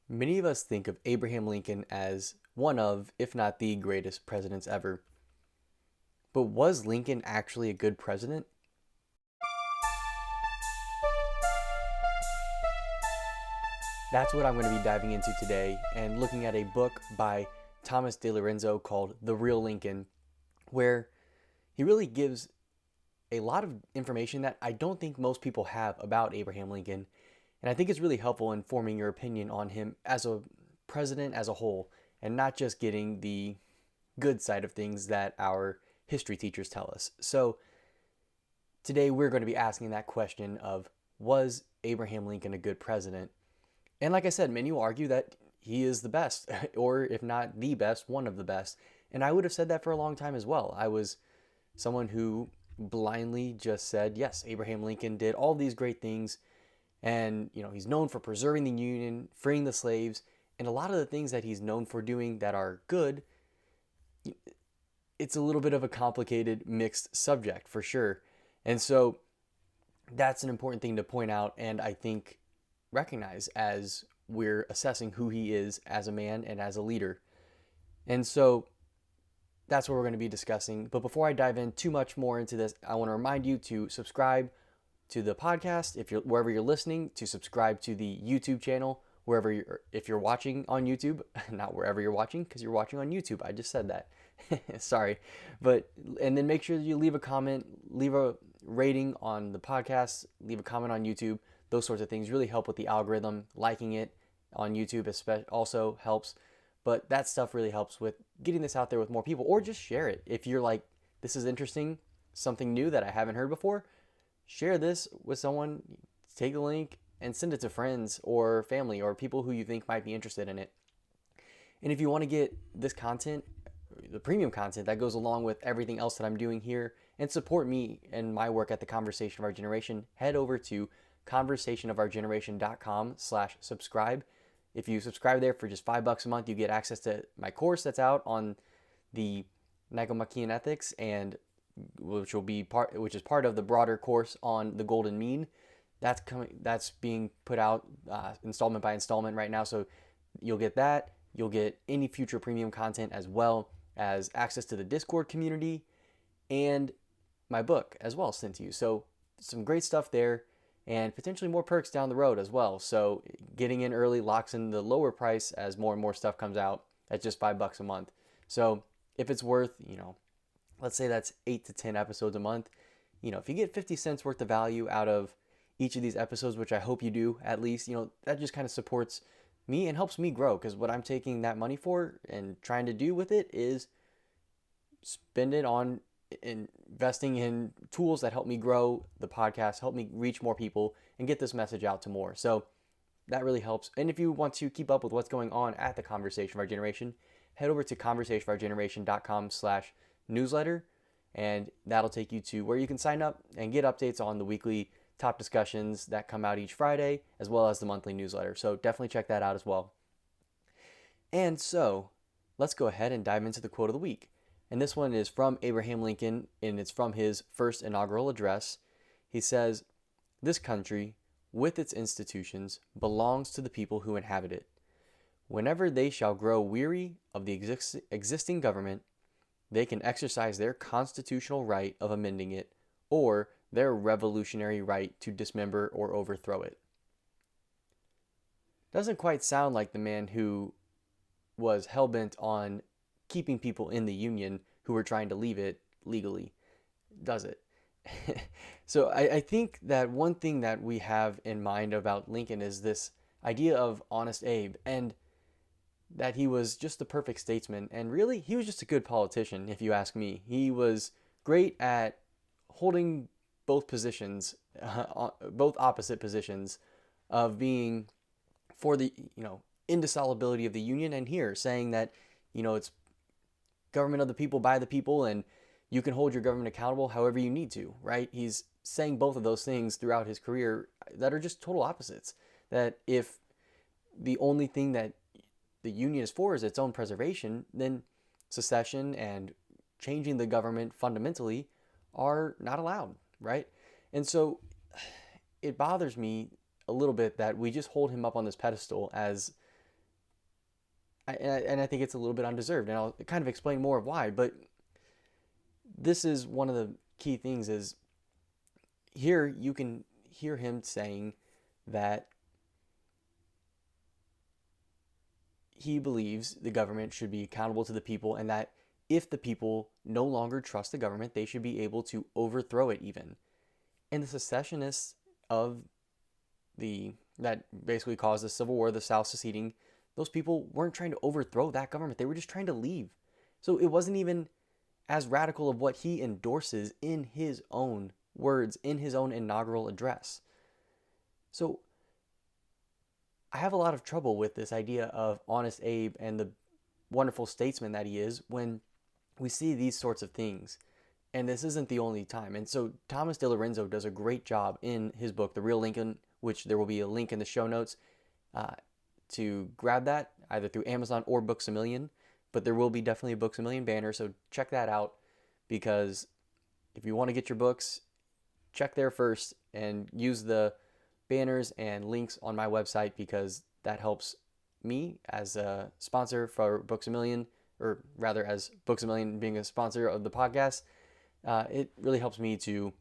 Many of us think of Abraham Lincoln as one of, if not the greatest presidents ever. But was Lincoln actually a good president? That's what I'm going to be diving into today and looking at a book by Thomas DiLorenzo called The Real Lincoln, where he really gives a lot of information that I don't think most people have about Abraham Lincoln. And I think it's really helpful in forming your opinion on him as a president as a whole, and not just getting the good side of things that our history teachers tell us. So today we're going to be asking that question of, was Abraham Lincoln a good president? And like I said, many will argue that he is the best, or if not the best, one of the best. And I would have said that for a long time as well. I was someone who blindly just said, yes, Abraham Lincoln did all these great things. And, he's known for preserving the Union, freeing the slaves, and a lot of the things that he's known for doing that are good, it's a little bit of a complicated, mixed subject for sure. And so that's an important thing to point out and I think recognize as we're assessing who he is as a man and as a leader. And so that's what we're going to be discussing. But before I dive in too much more into this, I want to remind you to subscribe to the podcast if you're wherever you're listening, to subscribe to the YouTube channel wherever if you're watching on YouTube, not wherever you're watching because you're watching on YouTube. I just said that. Sorry. And then make sure you leave a comment, leave a rating on the podcast, leave a comment on YouTube. Those sorts of things really help with the algorithm. Liking it on YouTube also helps. But that stuff really helps with getting this out there with more people, or just share it. If you're like, this is interesting, something new that I haven't heard before, share this with someone, take the link and send it to friends or family or people who you think might be interested in it. And if you want to get this content, the premium content that goes along with everything else that I'm doing here, and support me and my work at the Conversation of Our Generation, head over to conversationofourgeneration.com/subscribe. If you subscribe there for just $5 a month, you get access to my course that's out on the Nicomachean Ethics, and which is part of the broader course on the Golden Mean. That's being put out installment by installment right now. So you'll get that. You'll get any future premium content, as well as access to the Discord community and my book as well sent to you. So some great stuff there, and potentially more perks down the road as well. So getting in early locks in the lower price as more and more stuff comes out at just $5 a month. So if it's worth, let's say that's 8 to 10 episodes a month, if you get 50 cents worth of value out of each of these episodes, which I hope you do at least, that just kind of supports me and helps me grow, because what I'm taking that money for and trying to do with it is spend it on investing in tools that help me grow the podcast, help me reach more people and get this message out to more. So that really helps. And if you want to keep up with what's going on at the Conversation of Our Generation, head over to conversationofourgeneration.com/newsletter, and that'll take you to where you can sign up and get updates on the weekly top discussions that come out each Friday, as well as the monthly newsletter. So definitely check that out as well. And so let's go ahead and dive into the quote of the week. And this one is from Abraham Lincoln, and it's from his first inaugural address. He says, "This country, with its institutions, belongs to the people who inhabit it. Whenever they shall grow weary of the existing government, they can exercise their constitutional right of amending it, or their revolutionary right to dismember or overthrow it." Doesn't quite sound like the man who was hell-bent on keeping people in the Union who were trying to leave it legally, does it? So I think that one thing that we have in mind about Lincoln is this idea of Honest Abe, and that he was just the perfect statesman. And really, he was just a good politician, if you ask me. He was great at holding both positions, both opposite positions, of being for the indissolubility of the Union, and here saying that it's government of the people, by the people, and you can hold your government accountable however you need to, right? He's saying both of those things throughout his career that are just total opposites. That if the only thing that the Union is for is its own preservation, then secession and changing the government fundamentally are not allowed, right? And so it bothers me a little bit that we just hold him up on this pedestal as And I think it's a little bit undeserved, and I'll kind of explain more of why. But this is one of the key things is here you can hear him saying that he believes the government should be accountable to the people, and that if the people no longer trust the government, they should be able to overthrow it even. And the secessionists of that basically caused the Civil War, the South seceding, those people weren't trying to overthrow that government. They were just trying to leave. So it wasn't even as radical of what he endorses in his own words, in his own inaugural address. So I have a lot of trouble with this idea of Honest Abe and the wonderful statesman that he is when we see these sorts of things. And this isn't the only time. And so Thomas DiLorenzo does a great job in his book, The Real Lincoln, which there will be a link in the show notes to grab that either through Amazon or Books A Million. But there will be definitely a Books A Million banner, so check that out, because if you want to get your books, check there first and use the banners and links on my website, because that helps me as a sponsor for Books A Million, or rather as Books A Million being a sponsor of the podcast. It really helps me to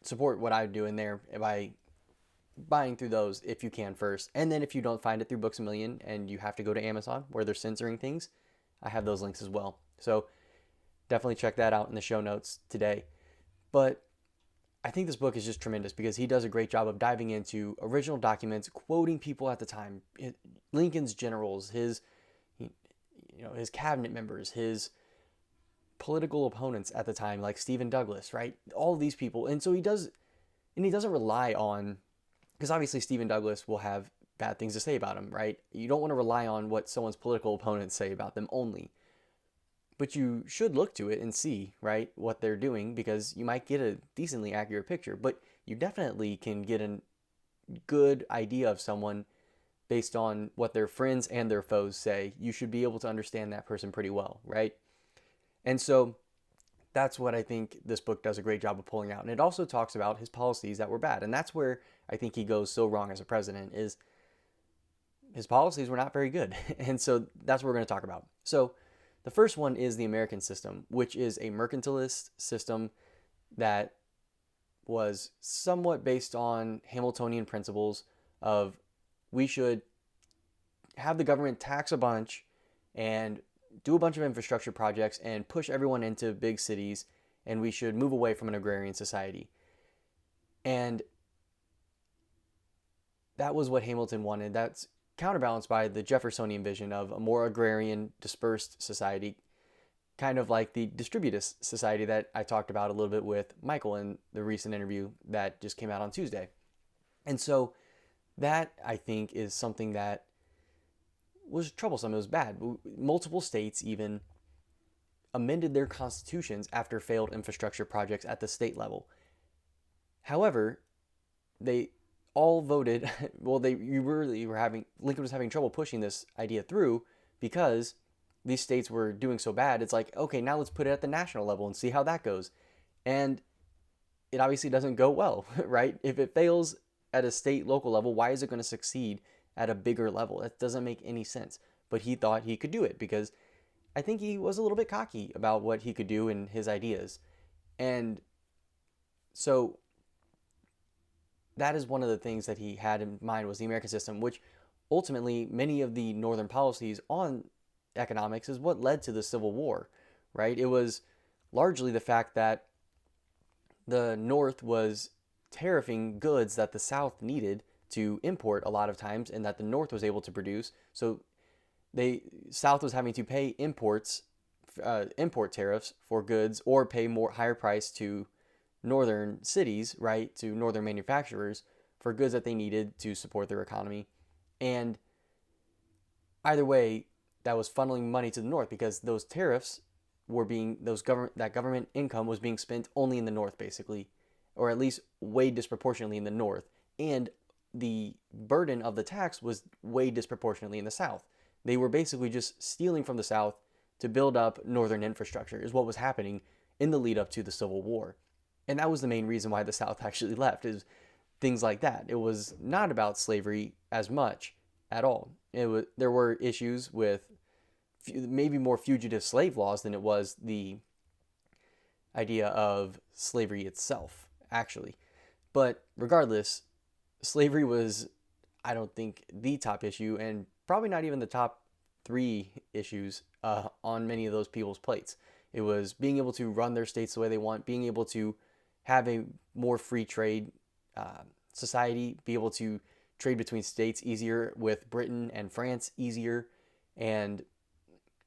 support what I do in there by buying through those if you can first. And then if you don't find it through Books A Million and you have to go to Amazon where they're censoring things, I have those links as well. So definitely check that out in the show notes today. But I think this book is just tremendous because he does a great job of diving into original documents, quoting people at the time, Lincoln's generals, his cabinet members, his political opponents at the time, like Stephen Douglas, right? All of these people. And so he doesn't rely on, because obviously Stephen Douglas will have bad things to say about him, right? You don't want to rely on what someone's political opponents say about them only. But you should look to it and see, right, what they're doing, because you might get a decently accurate picture. But you definitely can get a good idea of someone based on what their friends and their foes say. You should be able to understand that person pretty well, right? And so that's what I think this book does a great job of pulling out. And it also talks about his policies that were bad. And that's where I think he goes so wrong as a president, is his policies were not very good. And so that's what we're going to talk about. So the first one is the American system, which is a mercantilist system that was somewhat based on Hamiltonian principles of we should have the government tax a bunch and do a bunch of infrastructure projects and push everyone into big cities, and we should move away from an agrarian society. And that was what Hamilton wanted. That's counterbalanced by the Jeffersonian vision of a more agrarian, dispersed society, kind of like the distributist society that I talked about a little bit with Michael in the recent interview that just came out on Tuesday. And so that, I think, is something that was troublesome. It was bad. Multiple states even amended their constitutions after failed infrastructure projects at the state level. However, they all voted, Lincoln was having trouble pushing this idea through because these states were doing so bad. It's like, okay, now let's put it at the national level and see how that goes. And it obviously doesn't go well, right? If it fails at a state local level, why is it going to succeed at a bigger level? That doesn't make any sense. But he thought he could do it because I think he was a little bit cocky about what he could do and his ideas. And so that is one of the things that he had in mind, was the American system, which ultimately many of the Northern policies on economics is what led to the Civil War, right? It was largely the fact that the North was tariffing goods that the South needed to import a lot of times and that the North was able to produce. So South was having to pay import tariffs for goods, or pay higher price to northern cities, right, to northern manufacturers for goods that they needed to support their economy. And either way, that was funneling money to the North, because those tariffs were that government income was being spent only in the North, basically, or at least way disproportionately in the North. And the burden of the tax was way disproportionately in the South. They were basically just stealing from the South to build up northern infrastructure, is what was happening in the lead up to the Civil War. And that was the main reason why the South actually left, is things like that. It was not about slavery as much. at all. There were issues with maybe more fugitive slave laws than it was the idea of slavery itself, actually. But regardless, slavery was, I don't think, the top issue, and probably not even the top three issues on many of those people's plates. It was being able to run their states the way they want, being able to have a more free trade society, be able to trade between states easier with Britain and France easier, and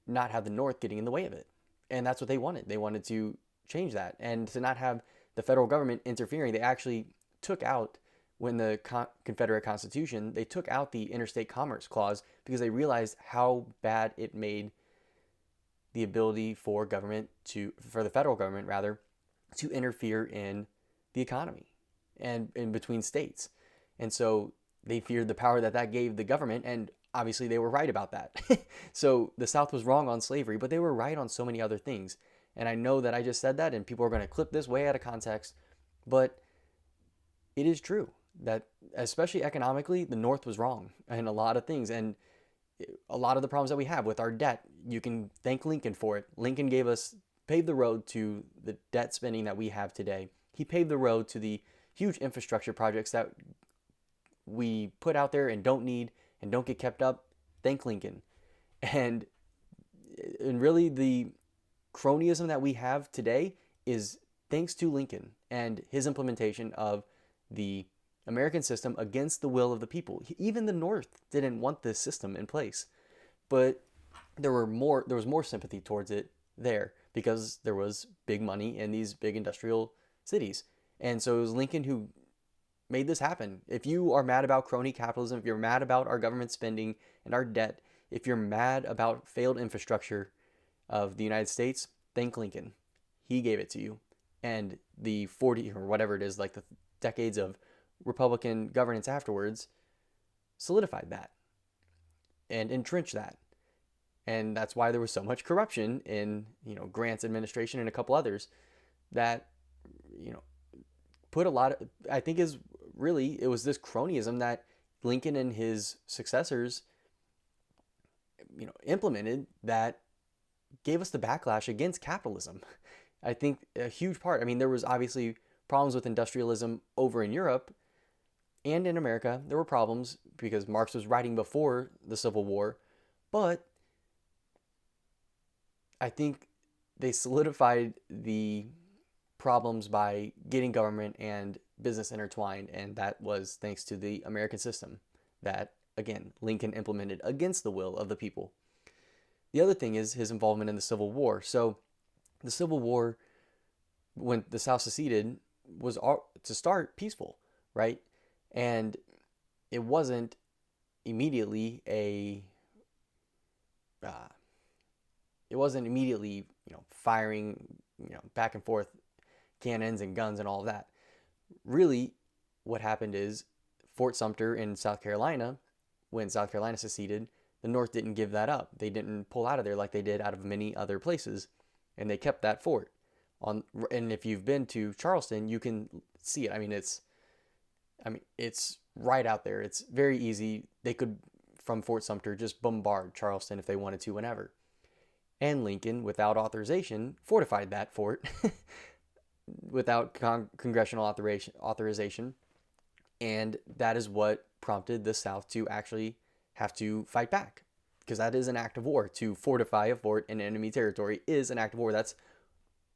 not have the North getting in the way of it. And that's what they wanted. They wanted to change that and to not have the federal government interfering. They actually took out, when the Confederate Constitution, they took out the interstate commerce clause because they realized how bad it made the ability for the federal government rather, to interfere in the economy and in between states. And so they feared the power that gave the government, and obviously they were right about that. So the South was wrong on slavery, but they were right on so many other things. And I know that I just said that and people are going to clip this way out of context, but it is true that, especially economically, the North was wrong in a lot of things. And a lot of the problems that we have with our debt, you can thank Lincoln for it. Lincoln paved the road to the debt spending that we have today. He paved the road to the huge infrastructure projects that we put out there and don't need and don't get kept up. Thank Lincoln. And really, the cronyism that we have today is thanks to Lincoln and his implementation of the American system against the will of the people. Even the North didn't want this system in place, but there was more sympathy towards it there because there was big money in these big industrial cities. And so it was Lincoln who made this happen. If you are mad about crony capitalism, if you're mad about our government spending and our debt, if you're mad about failed infrastructure of the United States, thank Lincoln. He gave it to you. And the 40 or whatever it is, like the decades of Republican governance afterwards, solidified that and entrenched that. And that's why there was so much corruption in, Grant's administration and a couple others that, put a lot of, I think it was this cronyism that Lincoln and his successors, implemented that gave us the backlash against capitalism. I think a huge part, there was obviously problems with industrialism over in Europe and in America. There were problems because Marx was writing before the Civil War, but I think they solidified the problems by getting government and business intertwined, and that was thanks to the American system that, again, Lincoln implemented against the will of the people. The other thing is his involvement in the Civil War. So the Civil War, when the South seceded, was to start peaceful, right? And it wasn't immediately firing, back and forth cannons and guns and all of that. Really, what happened is Fort Sumter in South Carolina, when South Carolina seceded, the North didn't give that up. They didn't pull out of there like they did out of many other places, and they kept that fort. And if you've been to Charleston, you can see it. It's right out there. It's very easy. They could, from Fort Sumter, just bombard Charleston if they wanted to whenever. And Lincoln, without authorization, fortified that fort without congressional authorization. And that is what prompted the South to actually have to fight back, because that is an act of war. To fortify a fort in enemy territory is an act of war. That's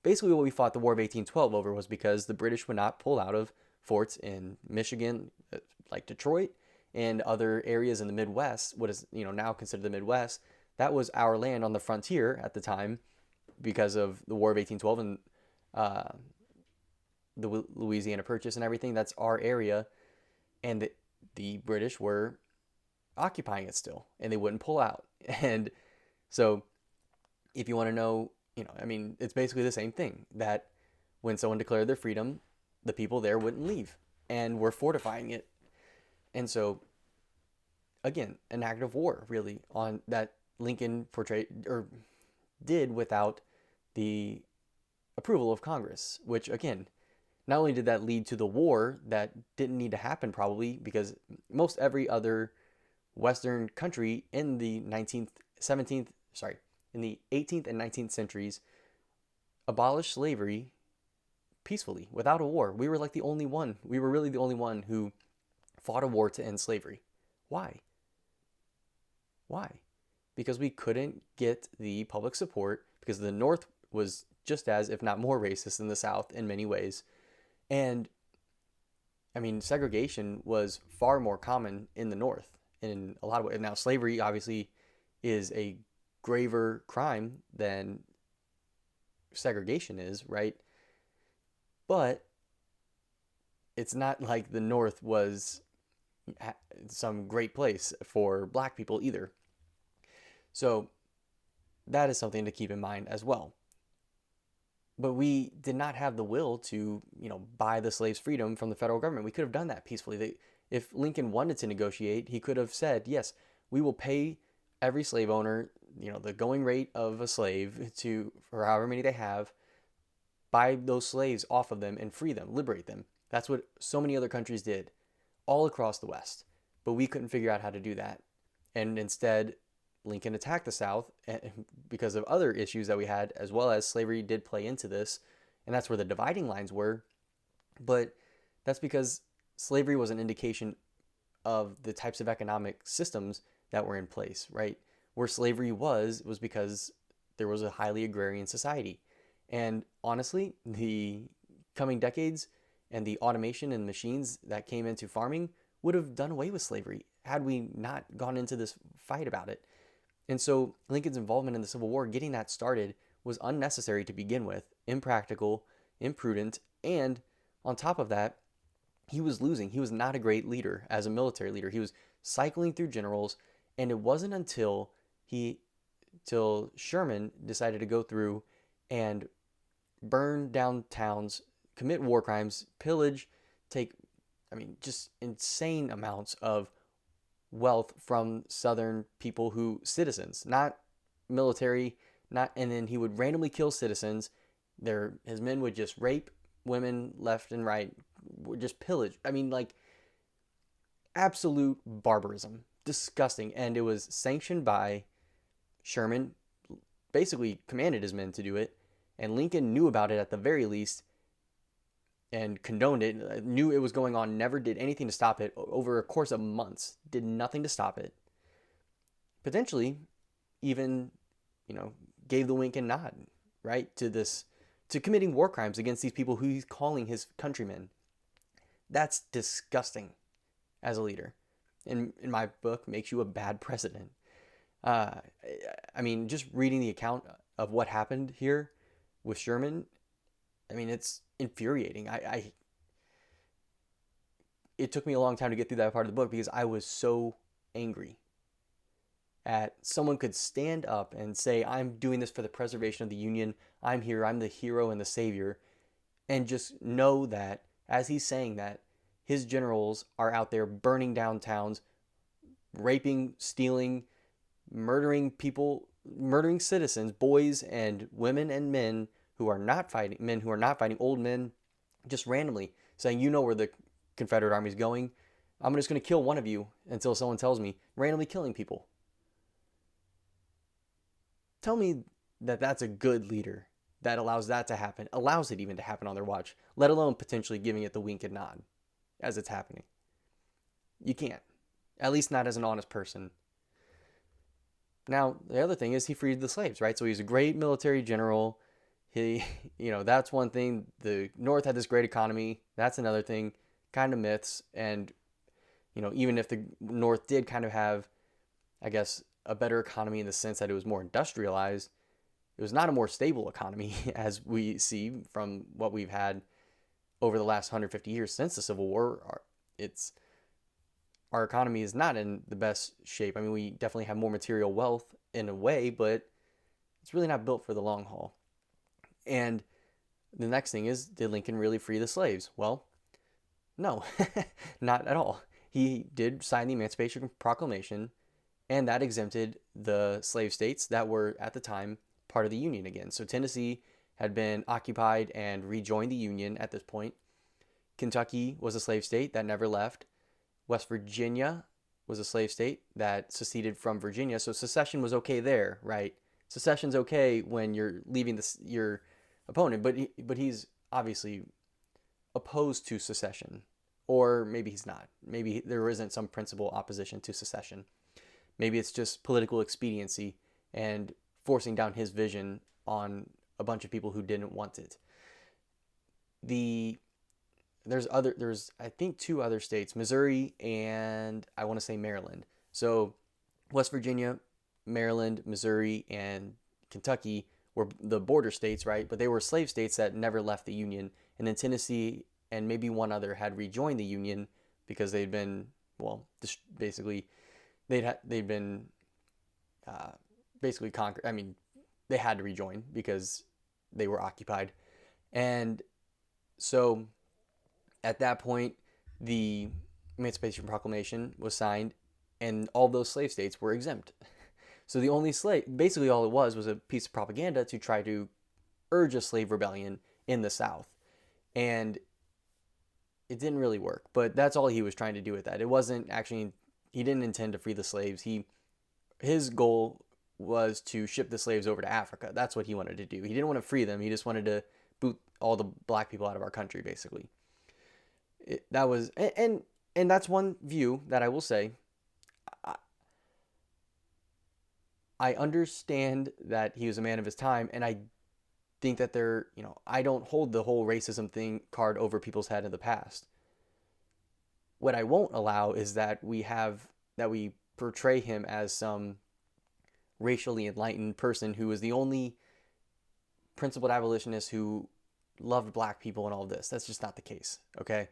basically what we fought the War of 1812 over, was because the British would not pull out of forts in Michigan, like Detroit, and other areas in the Midwest, what is now considered the Midwest. That was our land on the frontier at the time because of the War of 1812 and the Louisiana Purchase and everything. That's our area, and the British were occupying it still, and they wouldn't pull out. And so if you want to know, it's basically the same thing, that when someone declared their freedom, the people there wouldn't leave, and we're fortifying it. And so, again, an act of war, really, on that Lincoln portrayed or did without the approval of Congress, which, again, not only did that lead to the war that didn't need to happen, probably, because most every other Western country in the 18th and 19th centuries abolished slavery peacefully without a war. We were like the only one. We were really the only one who fought a war to end slavery. Why? Why? Because we couldn't get the public support, because the North was just as, if not more, racist than the South in many ways. And I mean, segregation was far more common in the North in a lot of ways. Now, slavery obviously is a graver crime than segregation is, right? But it's not like the North was some great place for black people either. So that is something to keep in mind as well. But we did not have the will to, buy the slaves' freedom from the federal government. We could have done that peacefully. If Lincoln wanted to negotiate, he could have said, yes, we will pay every slave owner, the going rate of a slave for however many they have, buy those slaves off of them and free them, liberate them. That's what so many other countries did all across the West. But we couldn't figure out how to do that. And instead, Lincoln attacked the South because of other issues that we had, as well as slavery did play into this. And that's where the dividing lines were. But that's because slavery was an indication of the types of economic systems that were in place, right? Where slavery was because there was a highly agrarian society. And honestly, the coming decades and the automation and machines that came into farming would have done away with slavery had we not gone into this fight about it. And so Lincoln's involvement in the Civil War, getting that started, was unnecessary to begin with, impractical, imprudent, and on top of that, he was losing. He was not a great leader as a military leader. He was cycling through generals, and it wasn't until Sherman decided to go through and burn down towns, commit war crimes, pillage, just insane amounts of wealth from Southern citizens, not military, and then he would randomly kill citizens. His men would just rape women left and right, would just pillage. Absolute barbarism, disgusting. And it was sanctioned by Sherman, basically commanded his men to do it, and Lincoln knew about it at the very least and condoned it, knew it was going on, never did anything to stop it over a course of months, did nothing to stop it. Potentially even, gave the wink and nod, right, to committing war crimes against these people who he's calling his countrymen. That's disgusting as a leader. In my book, makes you a bad president. Just reading the account of what happened here with Sherman, it's infuriating. It took me a long time to get through that part of the book because I was so angry at someone could stand up and say, I'm doing this for the preservation of the Union. I'm here. I'm the hero and the savior. And just know that as he's saying that, his generals are out there burning down towns, raping, stealing, murdering people, murdering citizens, boys and women and men who are not fighting, old men, just randomly saying, where the Confederate Army is going. I'm just going to kill one of you until someone tells me, randomly killing people. Tell me that that's a good leader that allows that to happen, allows it even to happen on their watch, let alone potentially giving it the wink and nod as it's happening. You can't, at least not as an honest person. Now, the other thing is he freed the slaves, right? So he's a great military general. That's one thing. The North had this great economy. That's another thing. Kind of myths. And, even if the North did kind of have, I guess, a better economy in the sense that it was more industrialized, it was not a more stable economy as we see from what we've had over the last 150 years since the Civil War. Our economy is not in the best shape. We definitely have more material wealth in a way, but it's really not built for the long haul. And the next thing is, did Lincoln really free the slaves? Well, no, not at all. He did sign the Emancipation Proclamation, and that exempted the slave states that were at the time part of the Union again. So Tennessee had been occupied and rejoined the Union at this point. Kentucky was a slave state that never left. West Virginia was a slave state that seceded from Virginia, so secession was okay there, right? Secession's okay when you're leaving your opponent, but he's obviously opposed to secession, or maybe he's not. Maybe there isn't some principal opposition to secession. Maybe it's just political expediency and forcing down his vision on a bunch of people who didn't want it. There's I think two other states, Missouri and I want to say Maryland. So West Virginia, Maryland, Missouri, and Kentucky were the border states, right? But they were slave states that never left the Union. And then Tennessee and maybe one other had rejoined the Union because they'd been, well, basically they'd been basically conquered. I mean, they had to rejoin because they were occupied. And so at that point, the Emancipation Proclamation was signed, and all those slave states were exempt. So the only basically all it was a piece of propaganda to try to urge a slave rebellion in the South. And it didn't really work, but that's all he was trying to do with that. It wasn't actually, he didn't intend to free the slaves. His goal was to ship the slaves over to Africa. That's what he wanted to do. He didn't want to free them. He just wanted to boot all the black people out of our country, basically. That was, and that's one view that I will say. I understand that he was a man of his time, and I think that I don't hold the whole racism thing card over people's head in the past. What I won't allow is that we portray him as some racially enlightened person who was the only principled abolitionist who loved black people and all of this. That's just not the case, okay?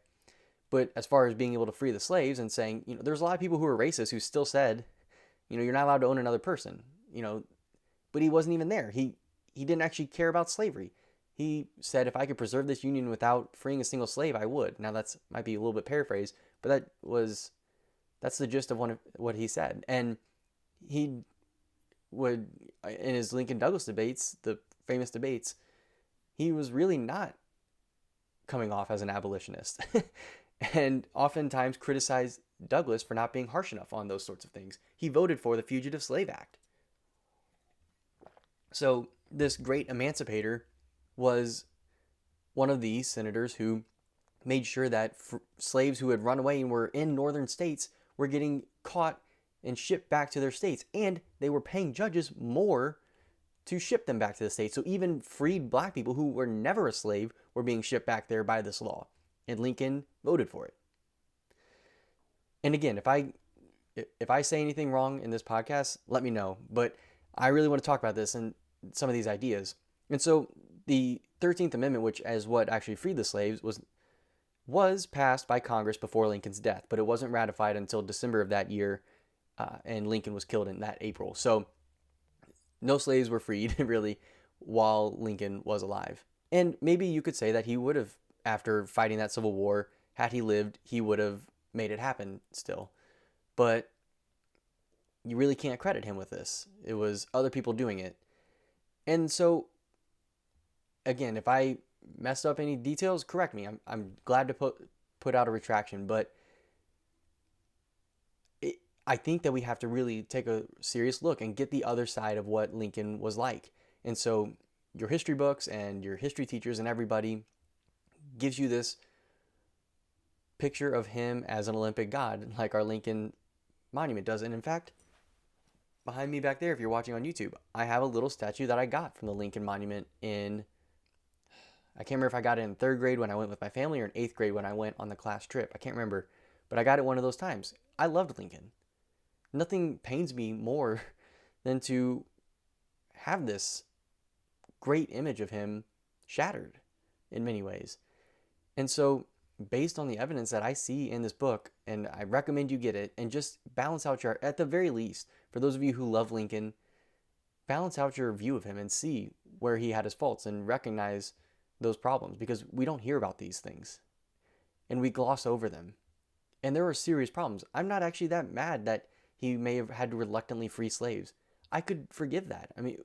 But as far as being able to free the slaves and saying, there's a lot of people who are racist who still said, you're not allowed to own another person, but he wasn't even there. He didn't actually care about slavery. He said, if I could preserve this union without freeing a single slave, I would. Now that's might be a little bit paraphrased, but that's the gist of what he said. And he would, in his Lincoln Douglas debates, the famous debates, he was really not coming off as an abolitionist and oftentimes criticized Douglas for not being harsh enough on those sorts of things. He voted for the Fugitive Slave Act. So this great emancipator was one of these senators who made sure that slaves who had run away and were in northern states were getting caught and shipped back to their states. And they were paying judges more to ship them back to the states. So even freed black people who were never a slave were being shipped back there by this law. And Lincoln voted for it. And again, if I say anything wrong in this podcast, let me know. But I really want to talk about this and some of these ideas. And so the 13th Amendment, which is what actually freed the slaves, was passed by Congress before Lincoln's death, but it wasn't ratified until December of that year, and Lincoln was killed in that April. So no slaves were freed, really, while Lincoln was alive. And maybe you could say that he would have, after fighting that Civil War, had he lived, he would have made it happen still. But you really can't credit him with this. It was other people doing it. And so, again, if I messed up any details, correct me. I'm glad to put out a retraction, but I think that we have to really take a serious look and get the other side of what Lincoln was like. And so your history books and your history teachers and everybody gives you this picture of him as an Olympic god, like our Lincoln Monument does. And in fact, behind me back there, if you're watching on YouTube, I have a little statue that I got from the Lincoln Monument I can't remember if I got it in 3rd grade when I went with my family or in 8th grade when I went on the class trip. I can't remember, but I got it one of those times. I loved Lincoln. Nothing pains me more than to have this great image of him shattered in many ways. And so based on the evidence that I see in this book, and I recommend you get it, and just balance out at the very least, for those of you who love Lincoln, balance out your view of him and see where he had his faults and recognize those problems, because we don't hear about these things and we gloss over them. And there are serious problems. I'm not actually that mad that he may have had to reluctantly free slaves. I could forgive that. I mean,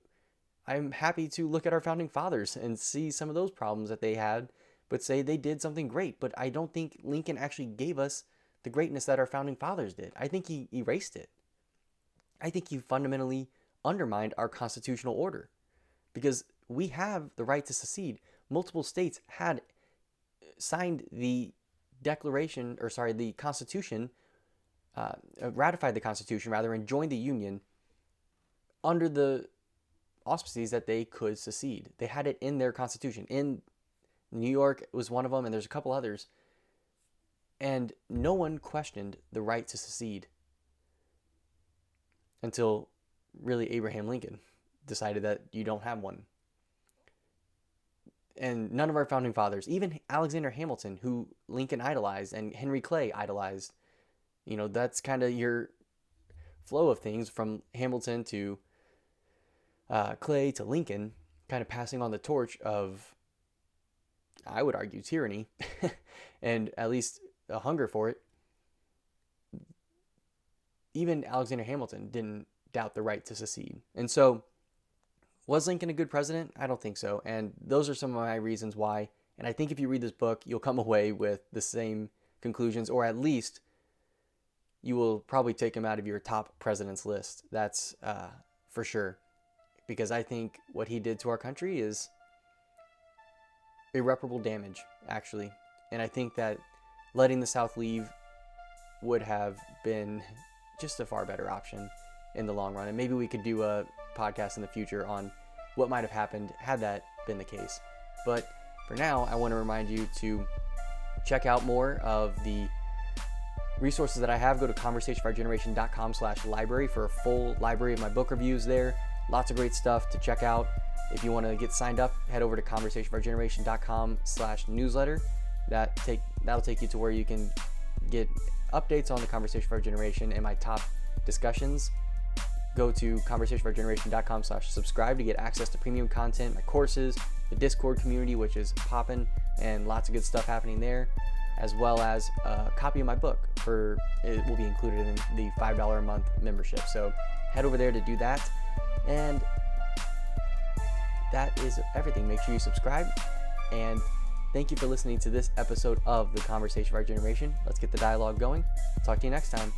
I'm happy to look at our founding fathers and see some of those problems that they had, but say they did something great. But I don't think Lincoln actually gave us the greatness that our founding fathers did. I think he erased it. I think he fundamentally undermined our constitutional order, because we have the right to secede. Multiple states had signed the the Constitution, ratified the Constitution rather, and joined the Union under the auspices that they could secede. They had it in their Constitution. In New York was one of them, and there's a couple others. And no one questioned the right to secede until really Abraham Lincoln decided that you don't have one. And none of our founding fathers, even Alexander Hamilton, who Lincoln idolized, and Henry Clay idolized, that's kind of your flow of things from Hamilton to Clay to Lincoln, kind of passing on the torch of, I would argue, tyranny, and at least a hunger for it. Even Alexander Hamilton didn't doubt the right to secede. And so, was Lincoln a good president? I don't think so. And those are some of my reasons why. And I think if you read this book, you'll come away with the same conclusions, or at least you will probably take him out of your top presidents list. That's for sure. Because I think what he did to our country is irreparable damage, actually. And I think that letting the South leave would have been just a far better option in the long run. And maybe we could do a podcast in the future on what might have happened had that been the case. But for now, I want to remind you to check out more of the resources that I have. Go to conversationfourgeneration.com/library for a full library of my book reviews there. Lots of great stuff to check out. If you want to get signed up, head over to conversationfourgeneration.com/newsletter. That'll take you to where you can get updates on the Conversation for Our Generation and my top discussions. Go to conversationfourgeneration.com/subscribe to get access to premium content, my courses, the Discord community, which is popping, and lots of good stuff happening there, as well as a copy of my book. It will be included in the $5 a month membership. So head over there to do that. And that is everything. Make sure you subscribe. And thank you for listening to this episode of The Conversation of Our Generation. Let's get the dialogue going. Talk to you next time.